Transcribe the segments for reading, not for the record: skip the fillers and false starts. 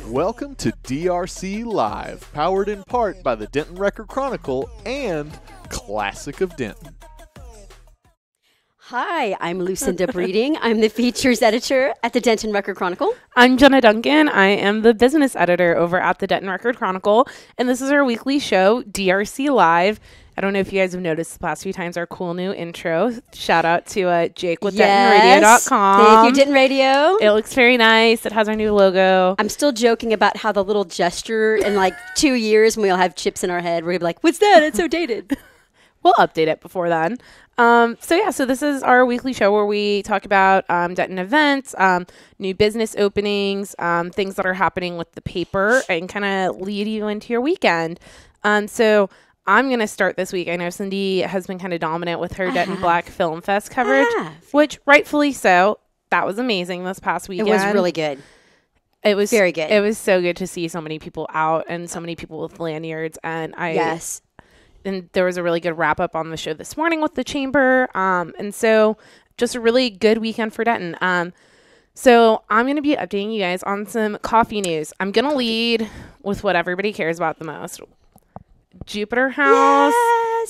Welcome to DRC Live, powered in part by the Denton Record-Chronicle and Classic of Denton. Hi, I'm Lucinda Breeding. I'm the features editor at the Denton Record-Chronicle. I'm Jenna Duncan. I am the business editor over at the Denton Record-Chronicle, and this is our weekly show, DRC Live. I don't know if you guys have noticed the past few times our cool new intro. Shout out to Jake with DentonRadio.com. Thank you, Denton Radio. It looks very nice. It has our new logo. I'm still joking about how the little gesture in like 2 years when we'll have chips in our head, we're going to be like, what's that? It's so dated. We'll update it before then. So this is our weekly show where we talk about Denton events, new business openings, things that are happening with the paper, and kind of lead you into your weekend. So I'm going to start this week. I know Cindy has been kind of dominant with her Denton Black Film Fest coverage, which rightfully so. That was amazing this past weekend. It was really good. It was very good. It was so good to see so many people out and so many people with lanyards. And and there was a really good wrap up on the show this morning with the chamber. And so just a really good weekend for Denton. So I'm going to be updating you guys on some coffee news. I'm going to lead with what everybody cares about the most. Jupiter House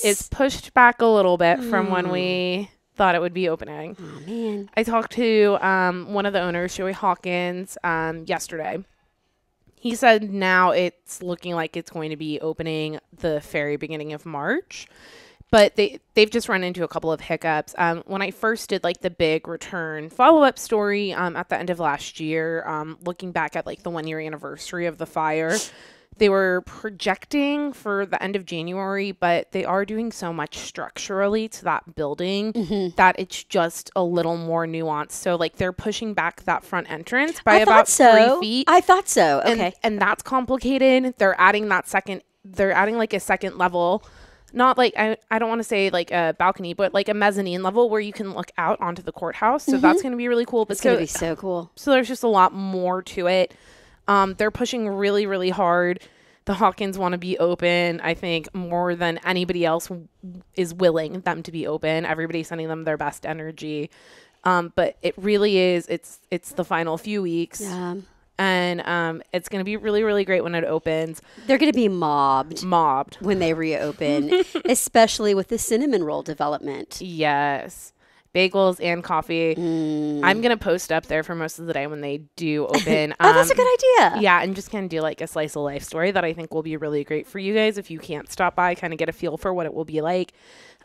is pushed back a little bit from when we thought it would be opening. Oh, man. I talked to one of the owners, Joey Hawkins, yesterday. He said now it's looking like it's going to be opening the very beginning of March. But they've just run into a couple of hiccups. When I first did like the big return follow-up story at the end of last year, looking back at like the 1 year anniversary of the fire, they were projecting for the end of January, but they are doing so much structurally to that building that it's just a little more nuanced. So like they're pushing back that front entrance by about 3 feet. I thought so. Okay. And that's complicated. They're adding like a second level. Not like, I don't want to say like a balcony, but like a mezzanine level where you can look out onto the courthouse. So that's going to be really cool. It's going to be so cool. So there's just a lot more to it. They're pushing really, really hard. The Hawkins want to be open, I think, more than anybody else is willing them to be open. Everybody's sending them their best energy. But it really is, it's the final few weeks. Yeah. And it's going to be really, really great when it opens. They're going to be mobbed when they reopen, especially with the cinnamon roll development. Yes. Bagels and coffee. I'm going to post up there for most of the day when they do open. That's a good idea. Yeah, and just kind of do like a slice of life story that I think will be really great for you guys if you can't stop by, kind of get a feel for what it will be like.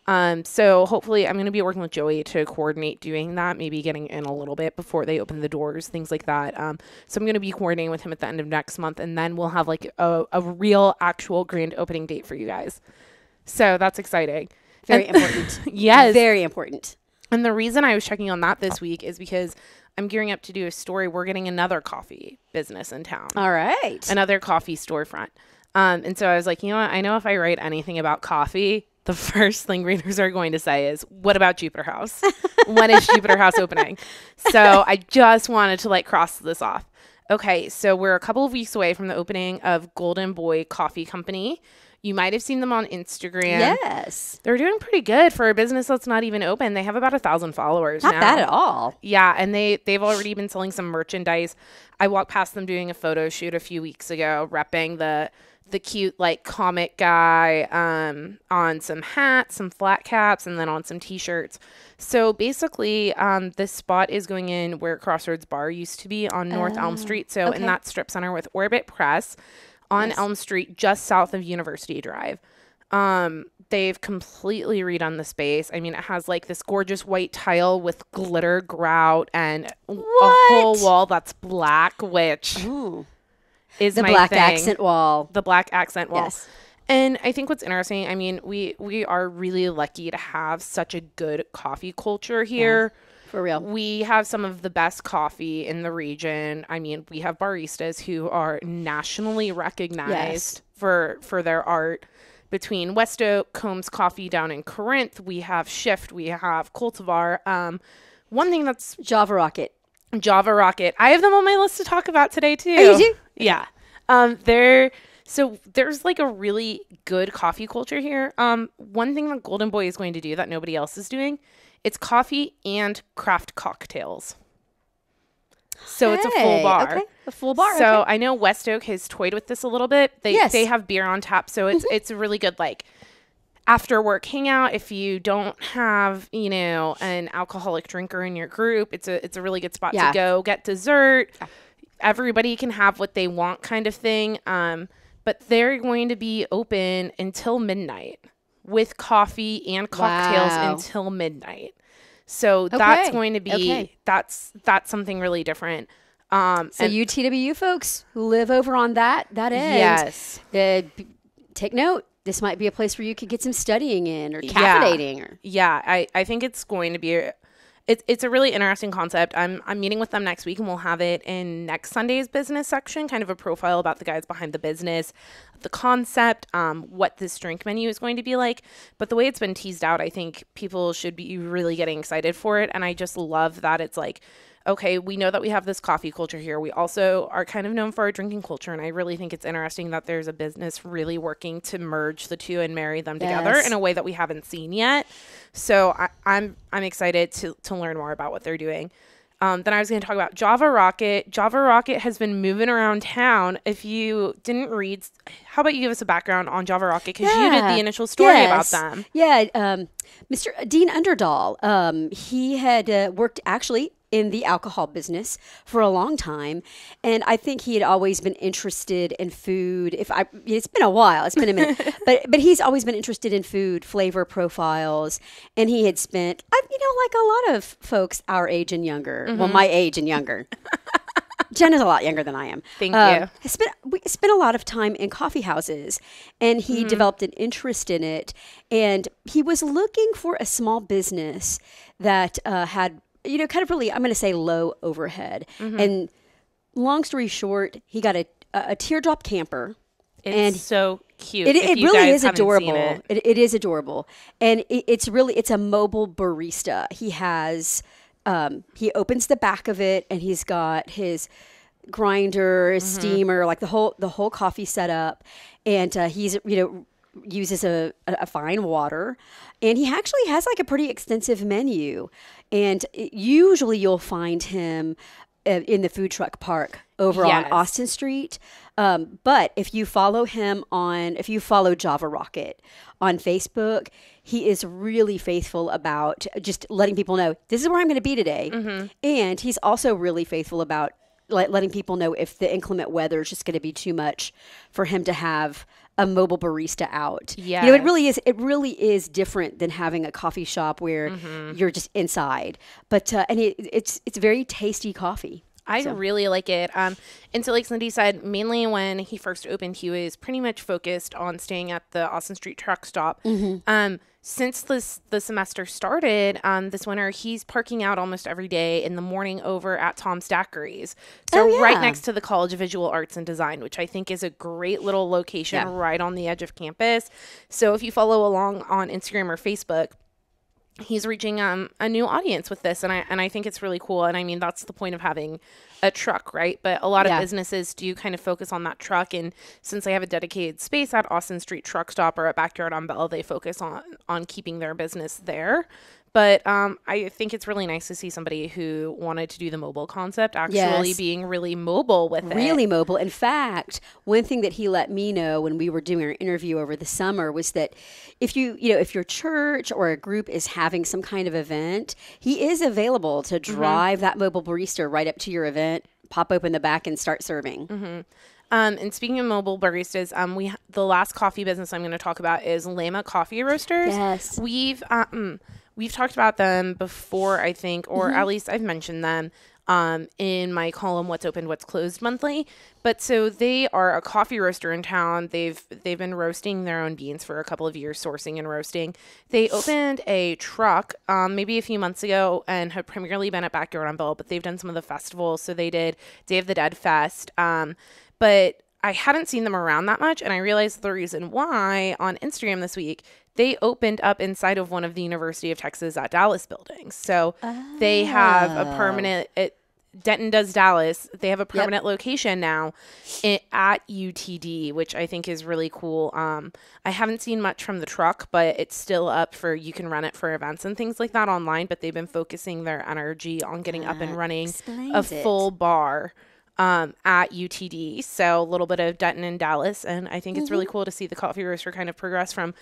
So hopefully I'm going to be working with Joey to coordinate doing that, maybe getting in a little bit before they open the doors, things like that. So I'm going to be coordinating with him at the end of next month, and then we'll have like a real actual grand opening date for you guys. So that's exciting. Very important. Yes. Very important. And the reason I was checking on that this week is because I'm gearing up to do a story. We're getting another coffee business in town. All right. Another coffee storefront. And so I was like, you know what? I know if I write anything about coffee, the first thing readers are going to say is, what about Jupiter House? When is Jupiter House opening? So I just wanted to like cross this off. Okay, so we're a couple of weeks away from the opening of Golden Boy Coffee Company. You might have seen them on Instagram. Yes. They're doing pretty good for a business that's not even open. They have about 1,000 followers now. Not bad at all. Yeah, and they've already been selling some merchandise. I walked past them doing a photo shoot a few weeks ago, repping the cute like comic guy on some hats, some flat caps, and then on some T-shirts. So basically, this spot is going in where Crossroads Bar used to be on North Elm Street. So in that strip center with Orbit Press on Elm Street, just south of University Drive. They've completely redone the space. I mean, it has like this gorgeous white tile with glitter grout and a whole wall that's black, which is the my black thing. accent wall. The black accent wall. Yes. And I think what's interesting, I mean, we are really lucky to have such a good coffee culture here. Yeah. For real. We have some of the best coffee in the region. I mean, we have baristas who are nationally recognized for their art. Between West Oak, Combs Coffee down in Corinth, we have Shift, we have Cultivar. One thing that's Java Rocket. Java Rocket. I have them on my list to talk about today too. Oh, you do? Yeah. There's like a really good coffee culture here. One thing that Golden Boy is going to do that nobody else is doing, it's coffee and craft cocktails. So it's a full bar. Okay. A full bar. So okay. I know West Oak has toyed with this a little bit. They have beer on tap, so it's a really good like after work hangout. If you don't have, an alcoholic drinker in your group, it's a really good spot to go get dessert. Yeah. Everybody can have what they want kind of thing. But they're going to be open until midnight with coffee and cocktails until midnight. So that's going to be that's something really different. So UTWU folks who live over on that end, yes, take note. This might be a place where you could get some studying in or caffeinating. I think it's going to be it's a really interesting concept. I'm meeting with them next week, and we'll have it in next Sunday's business section, kind of a profile about the guys behind the business, the concept, what this drink menu is going to be like. But the way it's been teased out, I think people should be really getting excited for it. And I just love that it's like, okay, we know that we have this coffee culture here. We also are kind of known for our drinking culture. And I really think it's interesting that there's a business really working to merge the two and marry them together in a way that we haven't seen yet. So I'm excited to learn more about what they're doing. Then I was going to talk about Java Rocket. Java Rocket has been moving around town. If you didn't read, how about you give us a background on Java Rocket? Because you did the initial story about them. Yeah. Mr. Dean Underdahl, he had worked actually in the alcohol business for a long time. And I think he had always been interested in food. It's been a while, it's been a minute, but he's always been interested in food, flavor profiles. And he had spent, like a lot of folks our age and younger, well, my age and younger. Jenna's a lot younger than I am. Thank you. We spent a lot of time in coffee houses, and he developed an interest in it. And he was looking for a small business that had, kind of really, I'm going to say low overhead. And long story short, he got a teardrop camper. It's so cute. It really is adorable. It is adorable. And it's a mobile barista. He has, he opens the back of it, and he's got his grinder, his steamer, like the whole coffee setup. And he's, uses a fine water, and he actually has like a pretty extensive menu. And usually you'll find him in the food truck park over on Austin Street. But if you follow Java Rocket on Facebook, he is really faithful about just letting people know this is where I'm going to be today. And he's also really faithful about letting people know if the inclement weather is just going to be too much for him to have a mobile barista out. Yeah. It really is different than having a coffee shop where you're just inside. But and it's very tasty coffee. I really like it. And so like Cindy said, mainly when he first opened, he was pretty much focused on staying at the Austin Street truck stop. Since the semester started this winter, he's parking out almost every day in the morning over at Tom Stackery's. So right next to the College of Visual Arts and Design, which I think is a great little location right on the edge of campus. So if you follow along on Instagram or Facebook, he's reaching a new audience with this, and I think it's really cool. And I mean, that's the point of having a truck, right? But a lot of businesses do kind of focus on that truck, and since they have a dedicated space at Austin Street Truck Stop or at Backyard on Bell, they focus on keeping their business there. But I think it's really nice to see somebody who wanted to do the mobile concept actually being really mobile with it. Really mobile. In fact, one thing that he let me know when we were doing our interview over the summer was that if your church or a group is having some kind of event, he is available to drive that mobile barista right up to your event, pop open the back, and start serving. And speaking of mobile baristas, the last coffee business I'm going to talk about is Leymah Coffee Roasters. Yes. We've talked about them before, I think, or at least I've mentioned them in my column, What's Open, What's Closed monthly. But so they are a coffee roaster in town. They've been roasting their own beans for a couple of years, sourcing and roasting. They opened a truck maybe a few months ago and have primarily been at Backyard on Bell, but they've done some of the festivals. So they did Day of the Dead Fest. But I hadn't seen them around that much, and I realized the reason why on Instagram this week. They opened up inside of one of the University of Texas at Dallas buildings. So they have a permanent, Denton does Dallas. They have a permanent location now at UTD, which I think is really cool. I haven't seen much from the truck, but it's still up for, you can run it for events and things like that online, but they've been focusing their energy on getting up and running a full bar at UTD. So a little bit of Denton and Dallas. And I think it's really cool to see the coffee roaster kind of progress from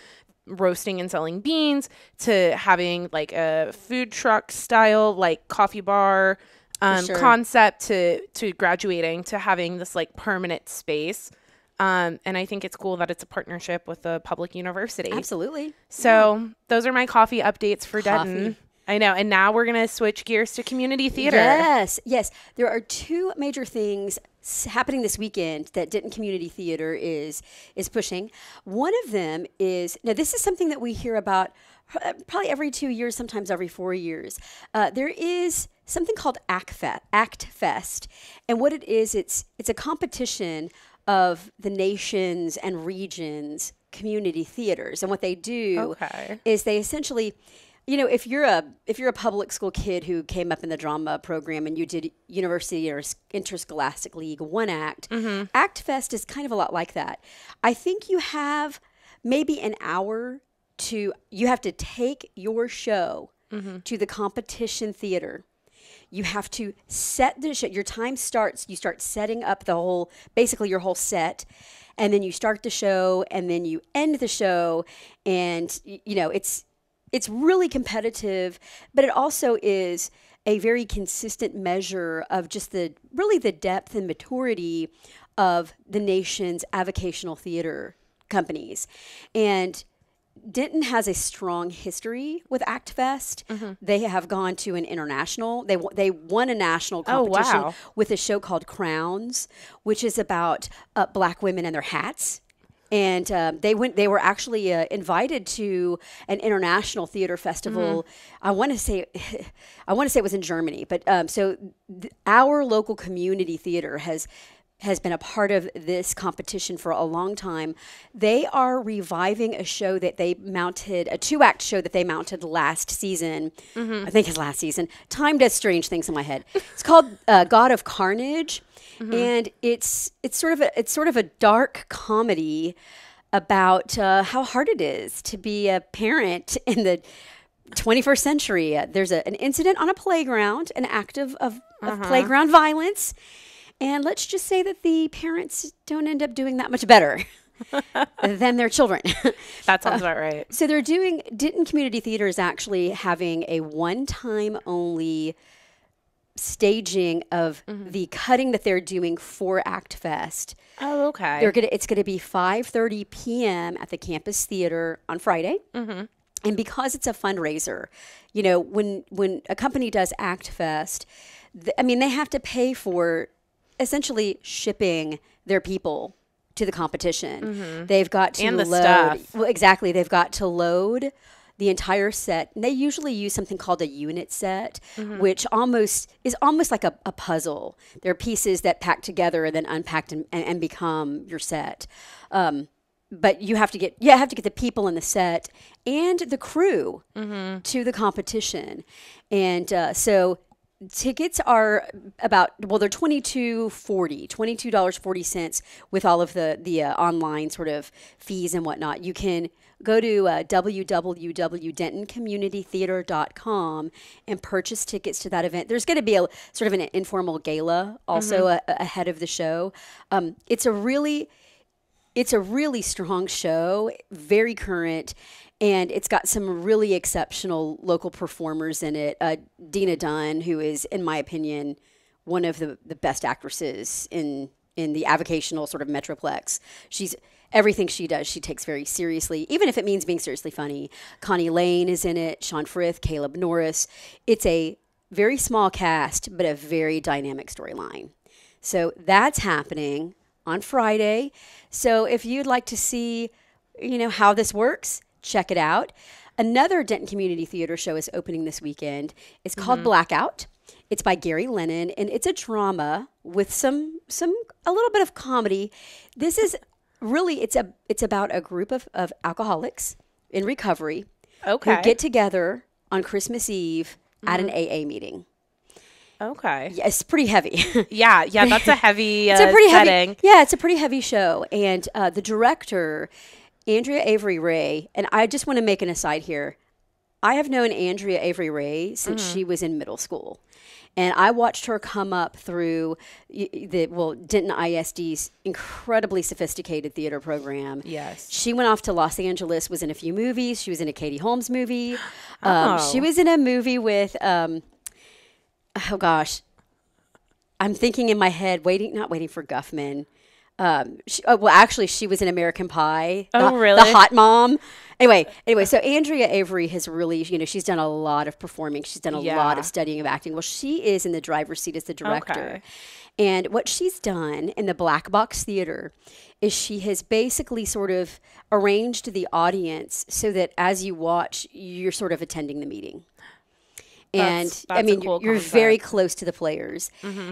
roasting and selling beans to having like a food truck style, like coffee bar concept to graduating to having this like permanent space. And I think it's cool that it's a partnership with a public university. Absolutely. So those are my coffee updates for Denton. I know. And now we're going to switch gears to community theater. Yes. There are two major things happening this weekend that Denton Community Theatre is pushing. One of them is, now this is something that we hear about probably every 2 years, sometimes every 4 years. There is something called Act Fest. And what it is, it's a competition of the nation's and region's community theaters. And what they do is they essentially, you know, if you're a public school kid who came up in the drama program and you did University or Interscholastic League 1 act, Act Fest is kind of a lot like that. I think you have maybe an hour you have to take your show to the competition theater. You have to set the show. Your time starts, you start setting up basically your whole set, and then you start the show, and then you end the show, and, you know, it's really competitive, but it also is a very consistent measure of just the depth and maturity of the nation's avocational theater companies. And Denton has a strong history with Act Fest. They have gone to an international. They won a national competition with a show called Crowns, which is about Black women and their hats. And they were actually invited to an international theater festival. I want to say it was in Germany, but our local community theater has been a part of this competition for a long time. They are reviving a show that they mounted, a 2-act show that they mounted last season. I think it's last season. Time does strange things in my head. It's called God of Carnage, and it's sort of a dark comedy about how hard it is to be a parent in the 21st century. There's an incident on a playground, an act of playground violence. And let's just say that the parents don't end up doing that much better than their children. That sounds about right. So Denton Community Theatre is actually having a one-time only staging of the cutting that they're doing for Act Fest. Oh, okay. It's going to be 5:30 p.m. at the campus theater on Friday. And because it's a fundraiser, you know, when a company does Act Fest, they have to pay for essentially shipping their people to the competition. They've got to load stuff. Well, exactly. They've got to load the entire set. And they usually use something called a unit set, which is almost like a puzzle. They're pieces that pack together and then unpacked and become your set. But you have to get the people in the set and the crew to the competition. And so tickets are they're $22.40 with all of the online sort of fees and whatnot. You can go to www.dentoncommunitytheatre.com and purchase tickets to that event. There's going to be a sort of an informal gala also ahead of the show. It's a really strong show, very current, and it's got some really exceptional local performers in it. Dina Dunn, who is, in my opinion, one of the best actresses in the avocational sort of metroplex. Everything she does, she takes very seriously, even if it means being seriously funny. Connie Lane is in it, Sean Frith, Caleb Norris. It's a very small cast, but a very dynamic storyline. So that's happening on Friday. So if you'd like to see, how this works, check it out. Another Denton Community Theatre show is opening this weekend. It's called Blackout. It's by Gary Lennon, and it's a drama with a little bit of comedy. This is really, it's about a group of alcoholics in recovery who get together on Christmas Eve at an AA meeting. Okay. Yeah, it's pretty heavy. Yeah, that's a heavy It's a pretty setting. heavy. Yeah, it's a pretty heavy show. And the director, Andrea Avery Ray, and I just want to make an aside here. I have known Andrea Avery Ray since she was in middle school. And I watched her come up through Denton ISD's incredibly sophisticated theater program. Yes. She went off to Los Angeles, was in a few movies. She was in a Katie Holmes movie. Oh. She was in a movie with, oh gosh, I'm thinking in my head, not waiting for Guffman. Actually, she was in American Pie. Oh, really? The hot mom. Anyway, so Andrea Avery has really, she's done a lot of performing. She's done a lot of studying of acting. Well, she is in the driver's seat as the director. Okay. And what she's done in the Black Box Theater is she has basically sort of arranged the audience so that as you watch, you're sort of attending the meeting. And that's a cool you're concept. very close to the players.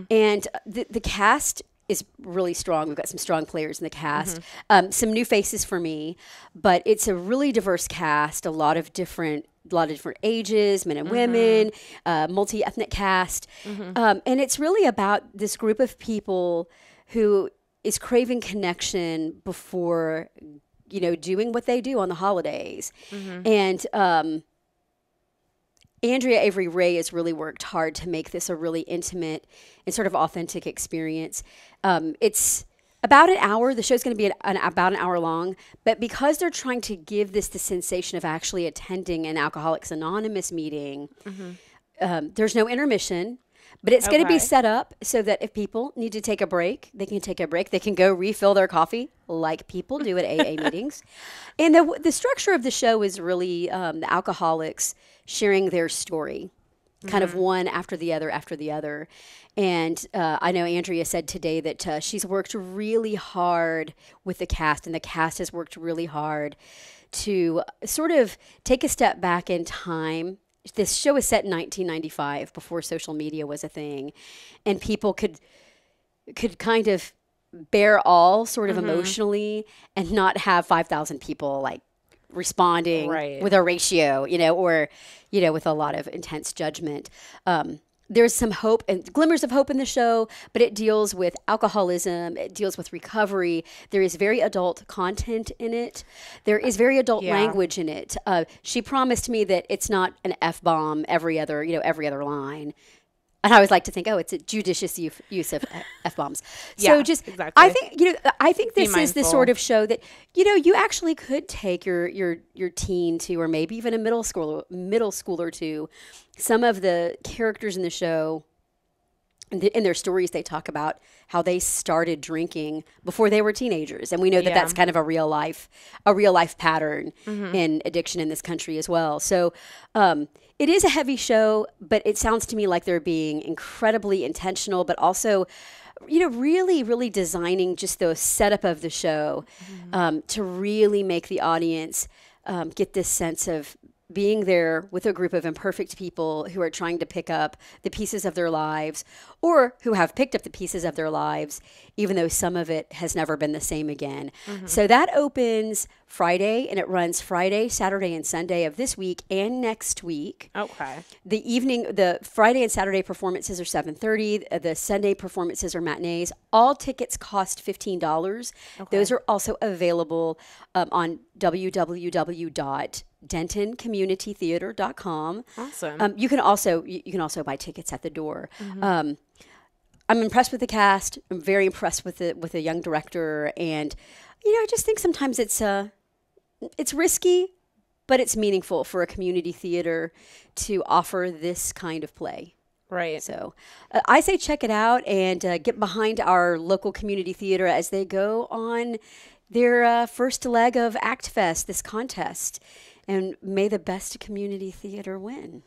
And the cast is really strong. We've got some strong players in the cast, some new faces for me, but it's a really diverse cast, a lot of different ages, men and women, multi-ethnic cast. And it's really about this group of people who is craving connection before, doing what they do on the holidays. And Andrea Avery Ray has really worked hard to make this a really intimate and sort of authentic experience. It's about an hour. The show's going to be about an hour long. But because they're trying to give this the sensation of actually attending an Alcoholics Anonymous meeting, there's no intermission. But it's going to be set up so that if people need to take a break, they can take a break. They can go refill their coffee like people do at AA meetings. And the structure of the show is really the alcoholics sharing their story, kind of one after the other. And I know Andrea said today that she's worked really hard with the cast, and the cast has worked really hard to sort of take a step back in time. This show is set in 1995, before social media was a thing, and people could kind of bear all sort of emotionally and not have 5,000 people like responding with a ratio, or with a lot of intense judgment. There's some hope and glimmers of hope in the show, but it deals with alcoholism. It deals with recovery. There is very adult content in it. There is very adult language in it. She promised me that it's not an F-bomb every other line. And I always like to think, it's a judicious use of F-bombs. So exactly. I think this is the sort of show that, you actually could take your teen to, or maybe even a middle schooler to. Some of the characters in the show, in their stories, they talk about how they started drinking before they were teenagers. And we know that that's kind of a real life pattern in addiction in this country as well. So, it is a heavy show, but it sounds to me like they're being incredibly intentional, but also, really, really designing just the setup of the show to really make the audience get this sense of being there with a group of imperfect people who are trying to pick up the pieces of their lives, or who have picked up the pieces of their lives, even though some of it has never been the same again. So that opens Friday, and it runs Friday, Saturday, and Sunday of this week and next week. Okay. The Friday and Saturday performances are 7:30. The Sunday performances are matinees. All tickets cost $15. Okay. Those are also available on www.DentonCommunityTheatre.com. Awesome. You can also buy tickets at the door. I'm impressed with the cast. I'm very impressed with the young director, and I just think sometimes it's risky, but it's meaningful for a community theater to offer this kind of play. Right. So I say check it out and get behind our local community theater as they go on their first leg of Act Fest, this contest. And may the best community theater win.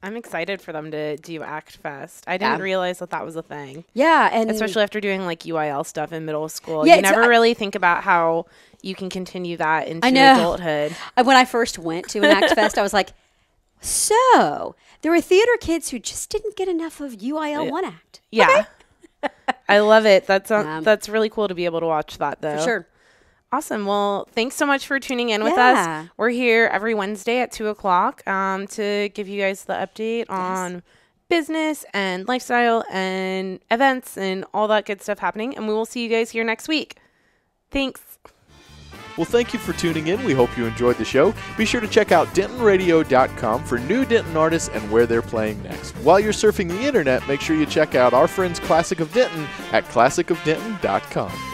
I'm excited for them to do Act Fest. I didn't realize that was a thing. Yeah. And especially after doing like UIL stuff in middle school. You never really think about how you can continue that into adulthood. When I first went to an Act Fest, I was like, so there were theater kids who just didn't get enough of UIL 1 Act. Yeah. Okay. I love it. That's really cool to be able to watch that, though. For sure. Awesome. Well, thanks so much for tuning in with us. We're here every Wednesday at 2:00 to give you guys the update on business and lifestyle and events and all that good stuff happening. And we will see you guys here next week. Thanks. Well, thank you for tuning in. We hope you enjoyed the show. Be sure to check out DentonRadio.com for new Denton artists and where they're playing next. While you're surfing the internet, make sure you check out our friends Classic of Denton at ClassicofDenton.com.